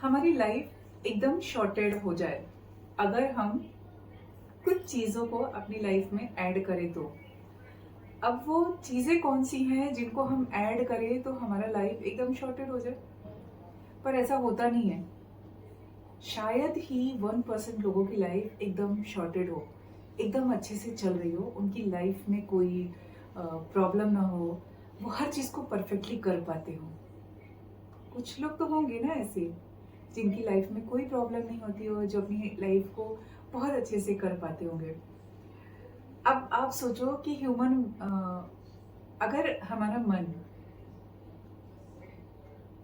हमारी लाइफ एकदम शॉर्टेड हो जाए अगर हम कुछ चीज़ों को अपनी लाइफ में ऐड करें तो। अब वो चीज़ें कौन सी हैं जिनको हम ऐड करें तो हमारा लाइफ एकदम शॉर्टेड हो जाए, पर ऐसा होता नहीं है। शायद ही 1% लोगों की लाइफ एकदम शॉर्टेड हो, एकदम अच्छे से चल रही हो, उनकी लाइफ में कोई प्रॉब्लम ना हो, वो हर चीज़ को परफेक्टली कर पाते हो। कुछ लोग तो होंगे ना ऐसे जिनकी लाइफ में कोई प्रॉब्लम नहीं होती हो, जो अपनी लाइफ को बहुत अच्छे से कर पाते होंगे। अब आप सोचो कि अगर हमारा मन,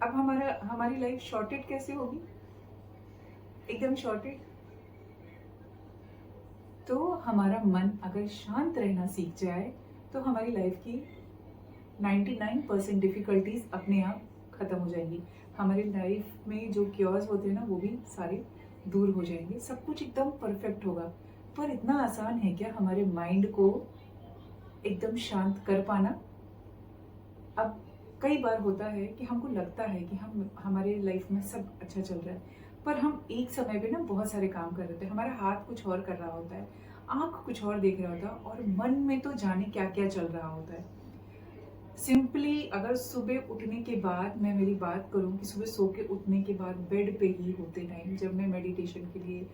अब हमारी लाइफ शॉर्टेड कैसे होगी, एकदम शॉर्टेड। तो हमारा मन अगर शांत रहना सीख जाए तो हमारी लाइफ की 99% डिफिकल्टीज अपने आप खत्म हो जाएंगी। हमारी लाइफ में जो क्योर्स होते हैं ना, वो भी सारे दूर हो जाएंगे, सब कुछ एकदम परफेक्ट होगा। पर इतना आसान है क्या हमारे माइंड को एकदम शांत कर पाना? अब कई बार होता है कि हमको लगता है कि हम हमारे लाइफ में सब अच्छा चल रहा है, पर हम एक समय पे ना बहुत सारे काम कर रहे थे, हमारा हाथ कुछ और कर रहा होता है, आंख कुछ और देख रहा होता है, और मन में तो जाने क्या क्या चल रहा होता है। सिंपली अगर सुबह उठने के बाद मैं मेरी बात करूं कि सुबह सो के उठने के बाद बेड पे ही होते टाइम जब मैं मेडिटेशन के लिए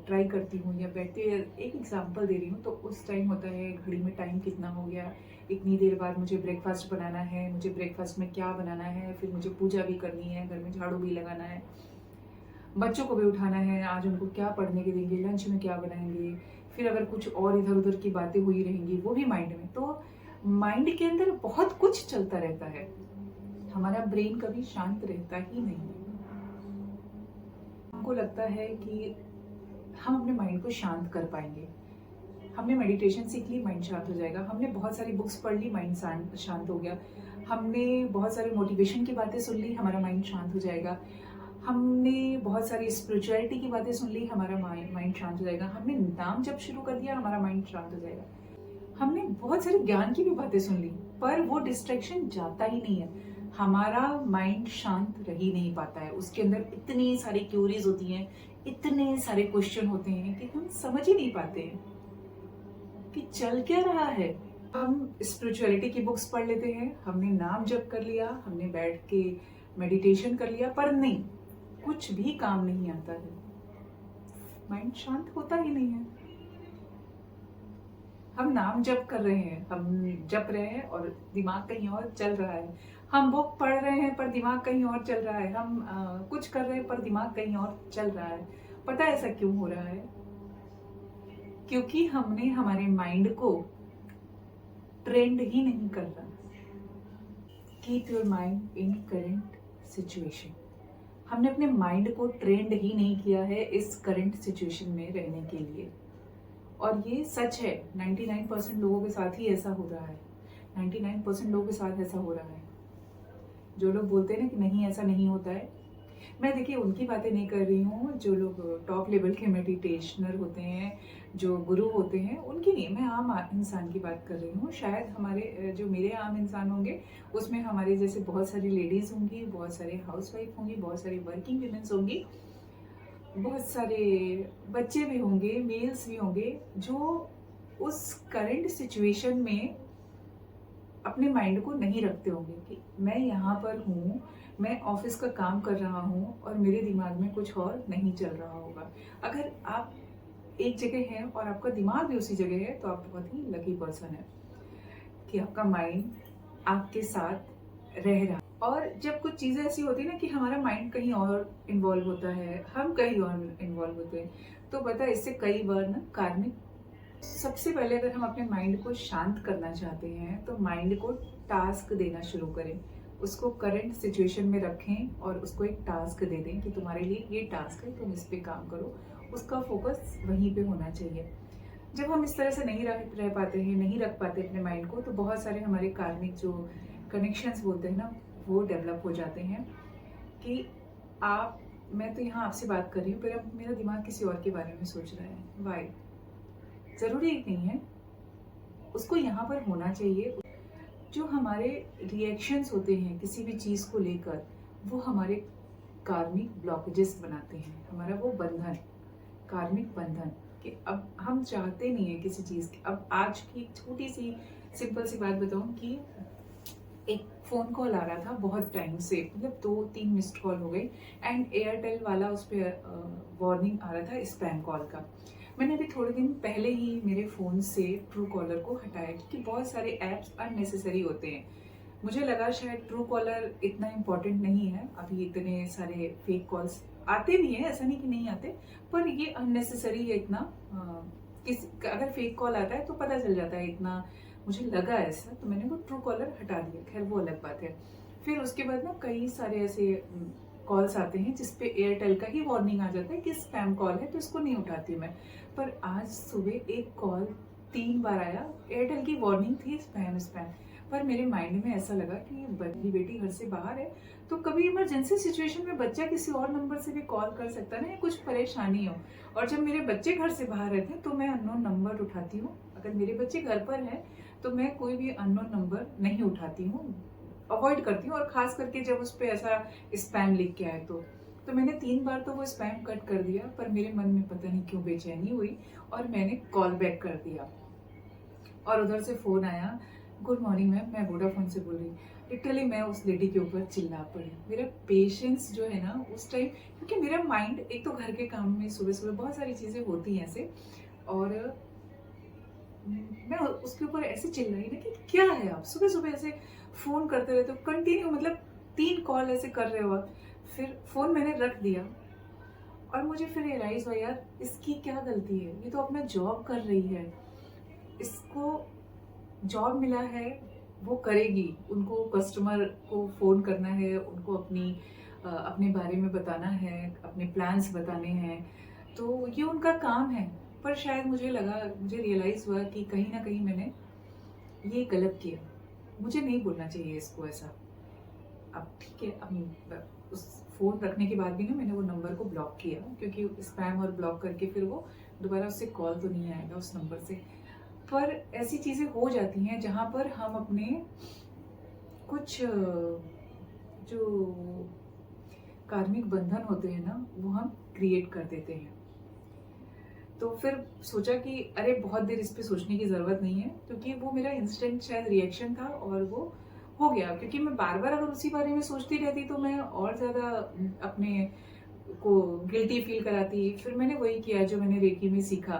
ट्राई करती हूँ या बैठते, एक एग्जांपल दे रही हूँ, तो उस टाइम होता है घड़ी में टाइम कितना हो गया, इतनी देर बाद मुझे ब्रेकफास्ट बनाना है, मुझे ब्रेकफास्ट में क्या बनाना है, फिर मुझे पूजा भी करनी है, घर में झाड़ू भी लगाना है, बच्चों को भी उठाना है, आज उनको क्या पढ़ने के देंगे, लंच में क्या बनाएंगे, फिर अगर कुछ और इधर उधर की बातें हुई रहेंगी वो भी माइंड में। तो माइंड के अंदर बहुत कुछ चलता रहता है, हमारा ब्रेन कभी शांत रहता ही नहीं है। हमको लगता है कि हम अपने माइंड को शांत कर पाएंगे, हमने मेडिटेशन सीख ली, माइंड शांत हो जाएगा, हमने बहुत सारी बुक्स पढ़ ली, माइंड शांत हो गया, हमने बहुत सारी मोटिवेशन की बातें सुन ली, हमारा माइंड शांत हो जाएगा, हमने बहुत सारी स्पिरिचुअलिटी की बातें सुन ली, हमारा माइंड शांत हो जाएगा, हमने नाम जब शुरू कर दिया, हमारा माइंड शांत हो जाएगा, हमने बहुत सारे ज्ञान की भी बातें सुन ली, पर वो डिस्ट्रैक्शन जाता ही नहीं है, हमारा माइंड शांत रह ही नहीं पाता है। उसके अंदर इतनी सारी क्यूरीज होती हैं, इतने सारे क्वेश्चन होते हैं कि हम समझ ही नहीं पाते हैं कि चल क्या रहा है। हम स्पिरिचुअलिटी की बुक्स पढ़ लेते हैं, हमने नाम जप कर लिया, हमने बैठ के मेडिटेशन कर लिया, पर नहीं, कुछ भी काम नहीं आता है, माइंड शांत होता ही नहीं है। हम नाम जप कर रहे हैं, हम जप रहे हैं और दिमाग कहीं और चल रहा है, हम बुक पढ़ रहे हैं पर दिमाग कहीं और चल रहा है, हम कुछ कर रहे हैं पर दिमाग कहीं और चल रहा है। पता है ऐसा क्यों हो रहा है? क्योंकि हमने हमारे माइंड को ट्रेंड ही नहीं कर रहा। Keep your mind in current situation. हमने अपने माइंड को ट्रेंड ही नहीं किया है इस करंट सिचुएशन में रहने के लिए, और ये सच है, 99% लोगों के साथ ही ऐसा हो रहा है, 99% लोगों के साथ ऐसा हो रहा है। जो लोग बोलते हैं ना कि नहीं ऐसा नहीं होता है, मैं देखिए उनकी बातें नहीं कर रही हूँ, जो लोग टॉप लेवल के मेडिटेशनर होते हैं, जो गुरु होते हैं, उनकी नहीं, मैं आम इंसान की बात कर रही हूँ। शायद हमारे जो मेरे आम इंसान होंगे उसमें हमारे जैसे बहुत सारी लेडीज होंगी, बहुत सारे हाउसवाइफ होंगी, बहुत सारी वर्किंग वुमेन्स होंगी, बहुत सारे बच्चे भी होंगे, मेल्स भी होंगे, जो उस करंट सिचुएशन में अपने माइंड को नहीं रखते होंगे कि मैं यहाँ पर हूँ, मैं ऑफिस का काम कर रहा हूँ और मेरे दिमाग में कुछ और नहीं चल रहा होगा। अगर आप एक जगह हैं और आपका दिमाग भी उसी जगह है तो आप बहुत ही लकी पर्सन है कि आपका माइंड आपके साथ रह रहा है। और जब कुछ चीज़ें ऐसी होती है ना कि हमारा माइंड कहीं और इन्वॉल्व होता है, हम कहीं और इन्वॉल्व होते हैं, तो पता है इससे कई बार ना कार्मिक। सबसे पहले अगर हम अपने माइंड को शांत करना चाहते हैं तो माइंड को टास्क देना शुरू करें, उसको करंट सिचुएशन में रखें और उसको एक टास्क दे दें कि तुम्हारे लिए ये टास्क है, तुम इस पे काम करो, उसका फोकस वहीं पे होना चाहिए। जब हम इस तरह से नहीं रह पाते हैं, नहीं रख पाते अपने माइंड को, तो बहुत सारे हमारे कार्मिक जो कनेक्शंस बोलते हैं ना, वो डेवलप हो जाते हैं कि आप, मैं तो यहाँ आपसे बात कर रही हूँ, पर मेरा दिमाग किसी और के बारे में सोच रहा है। वाई? ज़रूरी नहीं है, उसको यहाँ पर होना चाहिए। जो हमारे रिएक्शंस होते हैं किसी भी चीज़ को लेकर, वो हमारे कार्मिक ब्लॉकेजेस बनाते हैं, हमारा वो बंधन, कार्मिक बंधन, कि अब हम चाहते नहीं है किसी चीज़ की। अब आज की एक छोटी सी सिंपल सी बात बताऊं कि एक फ़ोन कॉल आ रहा था बहुत टाइम से, मतलब 2-3 मिस्ड कॉल हो गई, एंड एयरटेल वाला उस पर वार्निंग आ रहा था स्पैम कॉल का। मैंने अभी थोड़े दिन पहले ही मेरे फ़ोन से ट्रू कॉलर को हटाया, क्योंकि बहुत सारे ऐप्स अननेसेसरी होते हैं। मुझे लगा शायद ट्रू कॉलर इतना इम्पोर्टेंट नहीं है, अभी इतने सारे फेक कॉल्स आते भी हैं, ऐसा नहीं कि नहीं आते, पर ये अननेसेसरी है इतना। किस अगर फेक कॉल आता है तो पता चल जाता है इतना, मुझे लगा ऐसा, तो मैंने वो ट्रू कॉलर हटा दिया। खैर वो अलग बात है। फिर उसके बाद ना कई सारे ऐसे कॉल्स आते हैं जिसपे एयरटेल का ही वार्निंग आ जाता है कि स्पैम कॉल है, तो इसको नहीं उठाती मैं। पर आज सुबह एक कॉल 3 बार आया, एयरटेल की वार्निंग थी स्पैम स्पैम। पर मेरे माइंड में ऐसा लगा कि बड़ी बेटी घर से बाहर है, तो कभी इमरजेंसी सिचुएशन में बच्चा किसी और नंबर से भी कॉल कर सकता है ना, या कुछ परेशानी हो। और जब मेरे बच्चे घर से बाहर रहते हैं तो मैं अननोन नंबर उठाती हूँ। अगर मेरे बच्चे घर पर हैं तो मैं कोई भी अननोन नंबर नहीं उठाती हूँ, अवॉइड करती हूँ। और खास करके जब उस पर ऐसा स्पैम लिख के आए तो मैंने 3 बार तो वो स्पैम कट कर दिया, पर मेरे मन में पता नहीं क्यों बेचैनी हुई और मैंने कॉल बैक कर दिया। और उधर से फोन आया, गुड मॉर्निंग मैम, मैं वोडाफोन से बोल रही। लिटरली मैं उस लेडी के ऊपर चिल्ला पड़ी। मेरा पेशेंस जो है ना उस टाइम, क्योंकि मेरा माइंड एक तो घर के काम में सुबह सुबह बहुत सारी चीज़ें होती हैं ऐसे, और मैं उसके ऊपर ऐसे चिल्लाई ना कि क्या है आप सुबह सुबह ऐसे फ़ोन करते रहते हो कंटिन्यू, मतलब 3 कॉल ऐसे कर रहे हो आप। फिर फ़ोन मैंने रख दिया और मुझे फिर रियलाइज़ हुआ यार इसकी क्या गलती है, ये तो अपना जॉब कर रही है, इसको जॉब मिला है, वो करेगी। उनको कस्टमर को फ़ोन करना है, उनको अपने बारे में बताना है, अपने प्लान्स बताने हैं, तो ये उनका काम है। पर शायद मुझे रियलाइज़ हुआ कि कहीं न कहीं मैंने ये गलत किया, मुझे नहीं बोलना चाहिए इसको ऐसा। अब ठीक है, अब उस फ़ोन रखने के बाद भी ना मैंने वो नंबर को ब्लॉक किया, क्योंकि स्पैम और ब्लॉक करके फिर वो दोबारा उससे कॉल तो नहीं आएगा उस नंबर से। पर ऐसी चीज़ें हो जाती हैं जहाँ पर हम अपने कुछ जो कार्मिक बंधन होते हैं ना वो हम क्रिएट कर देते हैं। तो फिर सोचा कि अरे बहुत देर इस पे सोचने की ज़रूरत नहीं है, क्योंकि वो मेरा इंस्टेंट शायद रिएक्शन था और वो हो गया। क्योंकि मैं बार बार अगर उसी बारे में सोचती रहती तो मैं और ज़्यादा अपने को गिल्टी फील कराती। फिर मैंने वही किया जो मैंने रेकी में सीखा,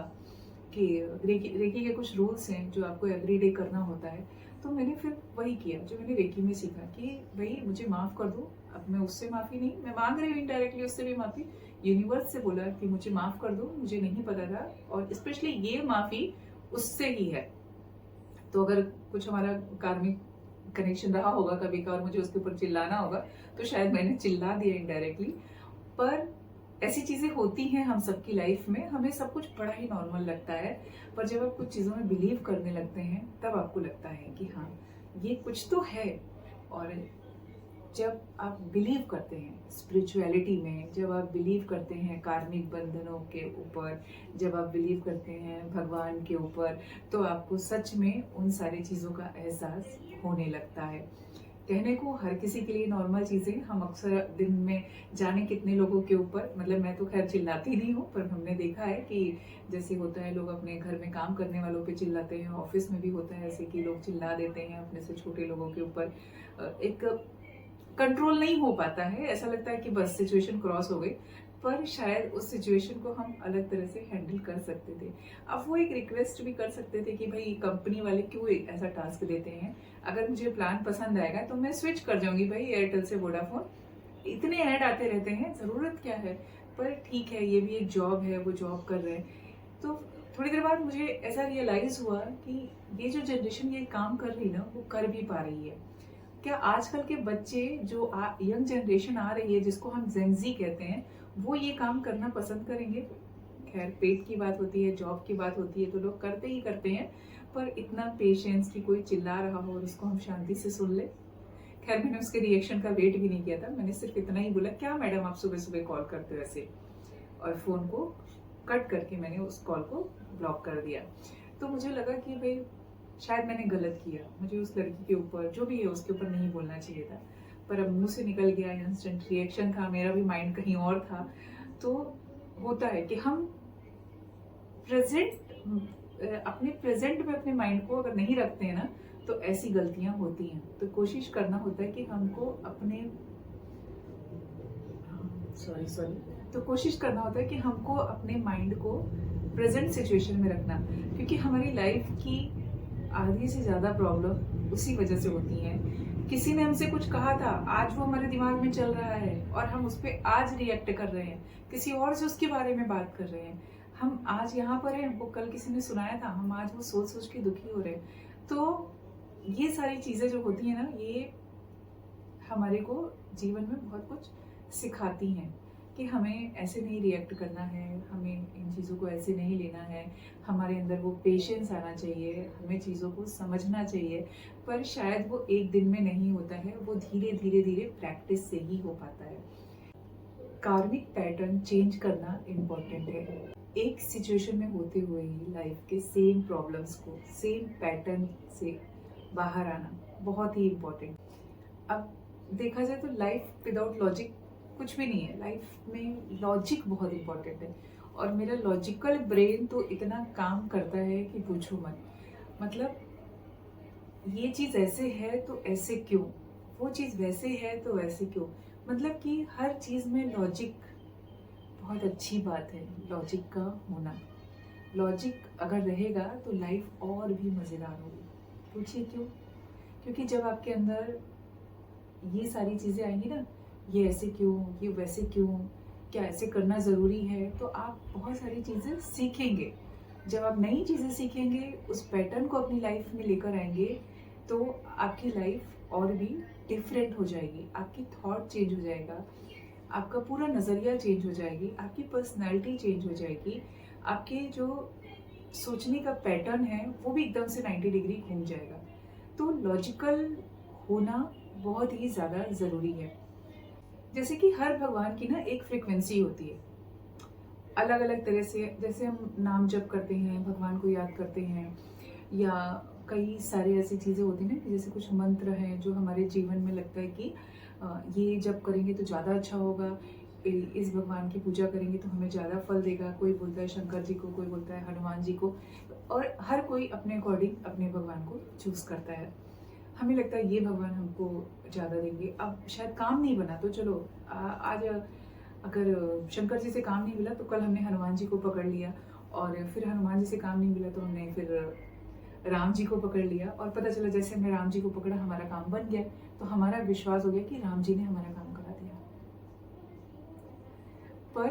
कि रेकी के कुछ रूल्स हैं जो आपको एवरीडे करना होता है। तो मैंने फिर वही किया जो मैंने रेकी में सीखा कि भाई मुझे माफ़ कर दो। अब मैं उससे माफ़ी नहीं, मैं मांग रही हूँ इनडायरेक्टली उससे भी माफ़ी। यूनिवर्स से बोला कि मुझे माफ़ कर दो, मुझे नहीं पता था, और स्पेशली ये माफ़ी उससे ही है। तो अगर कुछ हमारा कार्मिक कनेक्शन रहा होगा कभी का और मुझे उसके ऊपर चिल्लाना होगा तो शायद मैंने चिल्ला दिया इनडायरेक्टली। पर ऐसी चीज़ें होती हैं हम सबकी लाइफ में, हमें सब कुछ बड़ा ही नॉर्मल लगता है, पर जब आप कुछ चीज़ों में बिलीव करने लगते हैं तब आपको लगता है कि हाँ ये कुछ तो है। और जब आप बिलीव करते हैं स्पिरिचुअलिटी में, जब आप बिलीव करते हैं कार्मिक बंधनों के ऊपर, जब आप बिलीव करते हैं भगवान के ऊपर, तो आपको सच में उन सारी चीज़ों का एहसास होने लगता है। कहने को हर किसी के लिए नॉर्मल चीज़ें, हम अक्सर दिन में जाने कितने लोगों के ऊपर, मतलब मैं तो खैर चिल्लाती नहीं हूँ, पर हमने देखा है कि जैसे होता है लोग अपने घर में काम करने वालों पे चिल्लाते हैं, ऑफिस में भी होता है ऐसे कि लोग चिल्ला देते हैं अपने से छोटे लोगों के ऊपर। एक कंट्रोल नहीं हो पाता है, ऐसा लगता है कि बस सिचुएशन क्रॉस हो गई, पर शायद उस सिचुएशन को हम अलग तरह से हैंडल कर सकते थे। अब वो एक रिक्वेस्ट भी कर सकते थे कि भाई कंपनी वाले क्यों ऐसा टास्क देते हैं, अगर मुझे प्लान पसंद आएगा तो मैं स्विच कर जाऊंगी भाई एयरटेल से वोडाफोन, इतने ऐड आते रहते हैं, ज़रूरत क्या है। पर ठीक है, ये भी एक जॉब है, वो जॉब कर रहे हैं। तो थोड़ी देर बाद मुझे ऐसा रियलाइज़ हुआ कि ये जो जनरेशन ये काम कर रही है ना वो कर भी पा रही है। क्या आजकल के बच्चे जो यंग जनरेशन आ रही है जिसको हम जेनजी कहते हैं, वो ये काम करना पसंद करेंगे? खैर पेट की बात होती है, जॉब की बात होती है, तो लोग करते ही करते हैं, पर इतना पेशेंस कि कोई चिल्ला रहा हो और उसको हम शांति से सुन ले। खैर मैंने उसके रिएक्शन का वेट भी नहीं किया था, मैंने सिर्फ इतना ही बोला क्या मैडम आप सुबह सुबह कॉल करते हो ऐसे, और फ़ोन को कट करके मैंने उस कॉल को ब्लॉक कर दिया। तो मुझे लगा कि भाई शायद मैंने गलत किया, मुझे उस लड़की के ऊपर जो भी है उसके ऊपर नहीं बोलना चाहिए था। पर अब मुंह से निकल गया, इंस्टेंट रिएक्शन था, मेरा भी माइंड कहीं और था। तो होता है कि हम अपने प्रेजेंट में अपने माइंड को अगर नहीं रखते हैं ना, तो ऐसी गलतियां होती हैं। तो कोशिश करना होता है कि हमको अपने तो कोशिश करना होता है कि हमको अपने माइंड को प्रेजेंट सिचुएशन में रखना, क्योंकि हमारी लाइफ की आधी से ज्यादा प्रॉब्लम उसी वजह से होती है। किसी ने हमसे कुछ कहा था, आज वो हमारे दिमाग में चल रहा है और हम उस पर आज रिएक्ट कर रहे हैं, किसी और से उसके बारे में बात कर रहे हैं। हम आज यहाँ पर हैं, हमको कल किसी ने सुनाया था, हम आज वो सोच सोच के दुखी हो रहे हैं। तो ये सारी चीजें जो होती है ना, ये हमारे को जीवन में बहुत कुछ सिखाती हैं कि हमें ऐसे नहीं रिएक्ट करना है, हमें इन चीज़ों को ऐसे नहीं लेना है, हमारे अंदर वो पेशेंस आना चाहिए, हमें चीज़ों को समझना चाहिए। पर शायद वो एक दिन में नहीं होता है, वो धीरे धीरे धीरे प्रैक्टिस से ही हो पाता है। कार्मिक पैटर्न चेंज करना इम्पोर्टेंट है। एक सिचुएशन में होते हुए ही लाइफ के सेम प्रॉब्लम्स को, सेम पैटर्न से बाहर आना बहुत ही इम्पोर्टेंट। अब देखा जाए तो लाइफ विदाउट लॉजिक कुछ भी नहीं है। लाइफ में लॉजिक बहुत इम्पोर्टेंट है, और मेरा लॉजिकल ब्रेन तो इतना काम करता है कि पूछो मत। मतलब ये चीज़ ऐसे है तो ऐसे क्यों, वो चीज़ वैसे है तो वैसे क्यों। मतलब कि हर चीज़ में लॉजिक बहुत अच्छी बात है, लॉजिक का होना। लॉजिक अगर रहेगा तो लाइफ और भी मज़ेदार होगी। पूछिए क्यों? क्योंकि जब आपके अंदर ये सारी चीज़ें आएंगी ना, ये ऐसे क्यों, ये वैसे क्यों, क्या ऐसे करना ज़रूरी है, तो आप बहुत सारी चीज़ें सीखेंगे। जब आप नई चीज़ें सीखेंगे, उस पैटर्न को अपनी लाइफ में लेकर आएंगे, तो आपकी लाइफ और भी डिफरेंट हो जाएगी, आपकी थॉट चेंज हो जाएगा, आपका पूरा नज़रिया चेंज हो जाएगी, आपकी पर्सनैलिटी चेंज हो जाएगी, आपके जो सोचने का पैटर्न है वो भी एकदम से 90 डिग्री घूम जाएगा। तो लॉजिकल होना बहुत ही ज़्यादा ज़रूरी है। जैसे कि हर भगवान की ना एक फ्रिक्वेंसी होती है, अलग अलग तरह से। जैसे हम नाम जप करते हैं, भगवान को याद करते हैं, या कई सारे ऐसी चीज़ें होती हैं ना, कि जैसे कुछ मंत्र हैं जो हमारे जीवन में लगता है कि ये जप करेंगे तो ज़्यादा अच्छा होगा, इस भगवान की पूजा करेंगे तो हमें ज़्यादा फल देगा। कोई बोलता है शंकर जी को, कोई बोलता है हनुमान जी को, और हर कोई अपने अकॉर्डिंग अपने भगवान को चूज़ करता है। हमें लगता है ये भगवान हमको ज़्यादा देंगे। अब शायद काम नहीं बना तो चलो आज अगर शंकर जी से काम नहीं मिला तो कल हमने हनुमान जी को पकड़ लिया, और फिर हनुमान जी से काम नहीं मिला तो हमने फिर राम जी को पकड़ लिया, और पता चला जैसे हमने राम जी को पकड़ा हमारा काम बन गया, तो हमारा विश्वास हो गया कि राम जी ने हमारा काम करा दिया। पर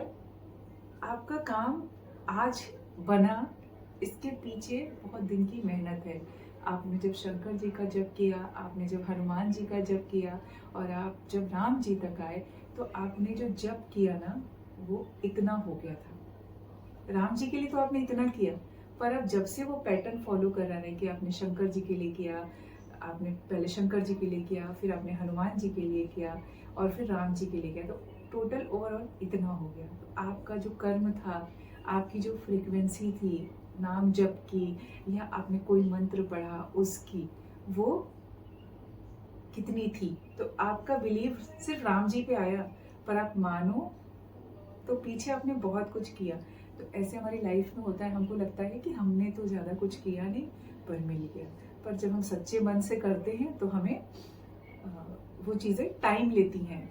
आपका काम आज बना, इसके पीछे बहुत दिन की मेहनत है। आपने जब शंकर जी का जप किया, आपने जब हनुमान जी का जप किया, और आप जब राम जी तक आए, तो आपने जो जप किया ना, वो इतना हो गया था। राम जी के लिए तो आपने इतना किया, पर अब जब से वो पैटर्न फॉलो कर रहा है कि आपने शंकर जी के लिए किया, आपने पहले शंकर जी के लिए किया, फिर आपने हनुमान जी के लिए किया, और फिर राम जी के लिए किया, तो टोटल ओवरऑल इतना हो गया। तो आपका जो कर्म था, आपकी जो फ्रीक्वेंसी थी नाम जप की, या आपने कोई मंत्र पढ़ा उसकी, वो कितनी थी। तो आपका बिलीव सिर्फ राम जी पे आया, पर आप मानो तो पीछे आपने बहुत कुछ किया। तो ऐसे हमारी लाइफ में होता है, हमको लगता है कि हमने तो ज़्यादा कुछ किया नहीं पर मिल गया। पर जब हम सच्चे मन से करते हैं तो हमें वो चीज़ें टाइम लेती हैं।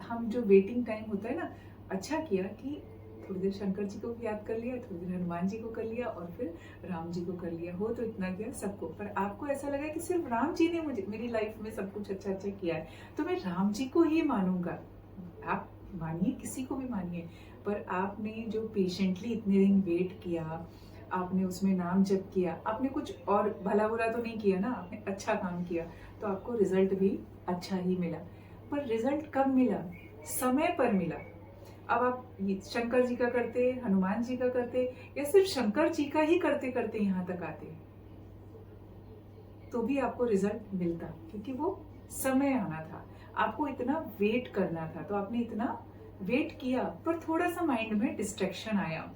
हम जो वेटिंग टाइम होता है ना, अच्छा किया कि थोड़ी देर शंकर जी को भी याद कर लिया, थोड़ी देर हनुमान जी को कर लिया, और फिर राम जी को कर लिया, हो तो इतना गया सबको। पर आपको ऐसा लगा कि सिर्फ राम जी ने मुझे मेरी लाइफ में सब कुछ अच्छा अच्छा किया है, तो मैं राम जी को ही मानूंगा। आप मानिए, किसी को भी मानिए, पर आपने जो पेशेंटली इतने दिन वेट किया, आपने उसमें नाम जप किया, आपने कुछ और भला बुरा तो नहीं किया ना, आपने अच्छा काम किया, तो आपको रिजल्ट भी अच्छा ही मिला। पर रिजल्ट कब मिला? समय पर मिला। अब आप शंकर जी का करते, हनुमान जी का करते, या सिर्फ शंकर जी का ही करते करते यहाँ तक आते, तो भी आपको रिजल्ट मिलता, क्योंकि वो समय आना था, आपको इतना वेट करना था। तो आपने इतना वेट किया, पर थोड़ा सा माइंड में डिस्ट्रैक्शन आया,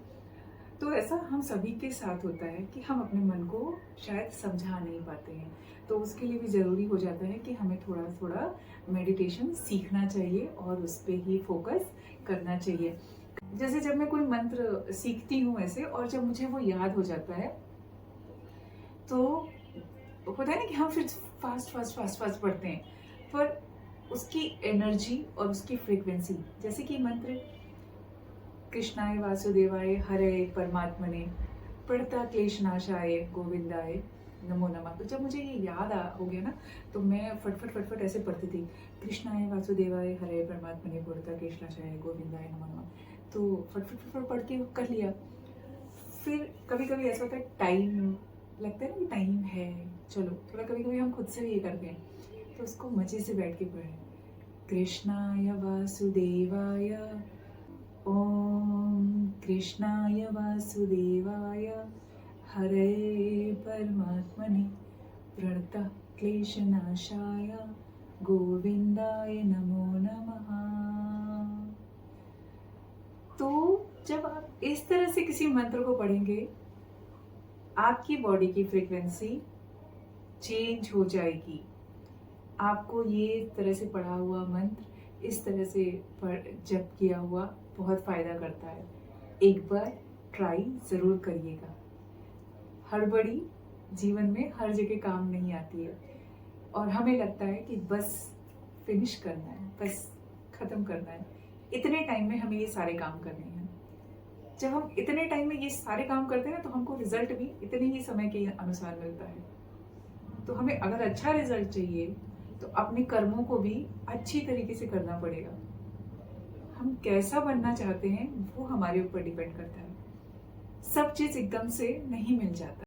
तो ऐसा हम सभी के साथ होता है कि हम अपने मन को शायद समझा नहीं पाते हैं, तो उसके लिए भी ज़रूरी हो जाता है कि हमें थोड़ा थोड़ा मेडिटेशन सीखना चाहिए और उस पर ही फोकस करना चाहिए। जैसे जब मैं कोई मंत्र सीखती हूँ ऐसे, और जब मुझे वो याद हो जाता है तो होता है ना कि हम फिर फास्ट फास्ट फास्ट फास्ट पढ़ते हैं, पर उसकी एनर्जी और उसकी फ्रीक्वेंसी, जैसे कि मंत्र कृष्णाय वासुदेवाय हरे परमात्मने प्रणता क्लेशनाशाय गोविंदाय नमो नमः। तो जब मुझे ये याद हो गया ना, तो मैं फटफट फटफट ऐसे पढ़ती थी, कृष्णाय वासुदेवाय हरे परमात्मने प्रणता क्लेशनाशाय गोविंदाय नमो नमः। तो फटफट फटफट पढ़ के कर लिया। फिर कभी कभी ऐसा होता है, टाइम लगता है ना कि टाइम है, चलो थोड़ा कभी कभी हम खुद से भी ये करते हैं, तो उसको मजे से बैठ के पढ़ें। कृष्णाय वासुदेवाय, ओम कृष्णाय वासुदेवाय हरे परमात्मने प्रणतः क्लेशनाशाय गोविंदाय नमो नमः। तो जब आप इस तरह से किसी मंत्र को पढ़ेंगे, आपकी बॉडी की फ्रीक्वेंसी चेंज हो जाएगी। आपको ये तरह से पढ़ा हुआ मंत्र इस तरह से जप किया हुआ बहुत फ़ायदा करता है। एक बार ट्राई ज़रूर करिएगा। हड़बड़ी जीवन में हर जगह काम नहीं आती है, और हमें लगता है कि बस फिनिश करना है, बस ख़त्म करना है, इतने टाइम में हमें ये सारे काम करने हैं। जब हम इतने टाइम में ये सारे काम करते हैं ना, तो हमको रिजल्ट भी इतने ही समय के अनुसार मिलता है। तो हमें अगर अच्छा रिजल्ट चाहिए तो अपने कर्मों को भी अच्छी तरीके से करना पड़ेगा। हम कैसा बनना चाहते हैं वो हमारे ऊपर डिपेंड करता है। सब चीज़ एकदम से नहीं मिल जाता।